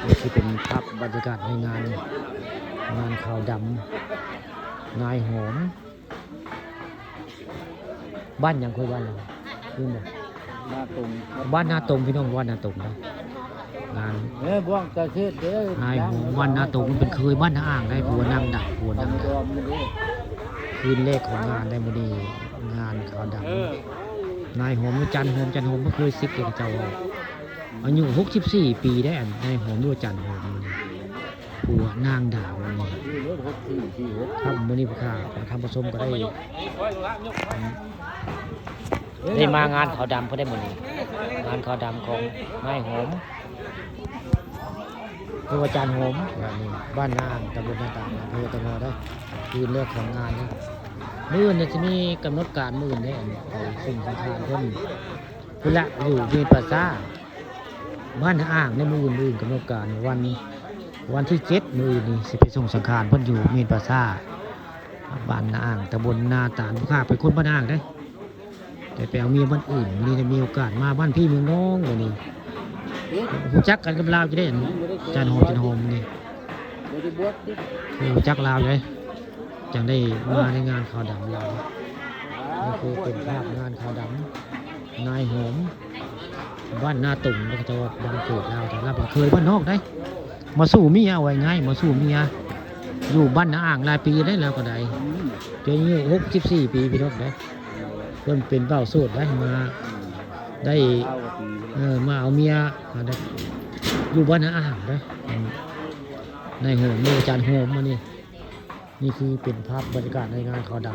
นี่คือเป็นภาพบรรยากาศในงานขาวดำนายหอมบ้านยังคุยบ้านเราคือบ่ หน้าตรง บ้านนาตรงพี่น้องบ้านนาตรงนะงาน บ้วงกระเทศเด้อน ายหอมบ้านนาตรงมันเป็นเคยบ้านนาอ่างได้ผัวนางดับผัวนางดับคืนเลขของงานได้มื้อนี้งานขาวดำนายหอมจันหอมก็เคยซิกเกี่ยวกับเจ้าอายุ64 ปีได้อันนายหอมด้วยจันหอมผัวนางดาวนี่ครับมื้อนี้พ่อข้าทำผสมก็ได้มางานขาวดำเพื่อได้มื้อนี้งานขาวดำของนายหอมคือว่าจันหอมแบบนี้บ้านนางตำบลนาตาลอำเภอตะงอได้คืนแรกของงานนะมื้อนี้จะมีกำหนดการมื้อนี้สิ่งสำคัญเพิ่นพุ่นละอยู่เวียนประสาบ้านอ่างในมื้ออื่นกำหนดการวันที่7มื้อนี้สิไปส่งสังขารเพิ่นอยู่เมียนประสาบ้านอ่างตำบลนาตาลผู้ข้าไปคนบ้านอ่างได้แต่ไปเอาเมียบ้านอื่นนี่ได้มีโอกาสมาบ้านพี่เมืองน้องวันนี้รู้จักกันกับลาวจะได้จันหอมนี่รู้จักลาวเลยจังได้มาในงานขาวดำลาวนี่คือเป็นภาพงานขาวดำนายหอมบ้านนาตุ่มจังหวัดบางเขตลาวแต่เราเคยบ้านนอกได้มาสู้เมียไว้ง่ายมาสู้เมียอยู่บ้านนาอ่างหลายปีได้แล้วก็ได้เจออายุ64 ปีพี่น้องได้เพิ่นเป็นเบ้าโสดได้มาได้มาเอาเมียอยู่บ้านนาอ่างได้ในโหมนี่จานโหมมานี่คือเป็นภาพบรรยากาศในงานขาวด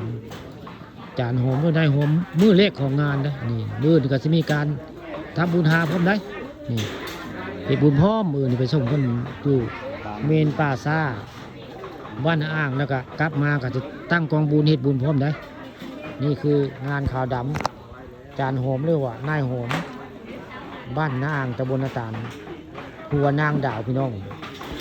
ำจานโหมด้วยได้โหมมือเล็กของงานได้นี่มือก็จะมีการทำบุญหาพร้อมได้นี่ไปบุญพร้อมมือนี่ไปส่งคนอยู่เมนป่าซ่าบ้านนาอ่างแล้วก็กลับมาก็จะตั้งกองบุญเฮ็ดบุญพร้อมได้นี่คืองานขาวดำจานโหมเรียกว่านายโหมบ้านนาอ่างตำบลนาตาลผัวนางดาวพี่น้อง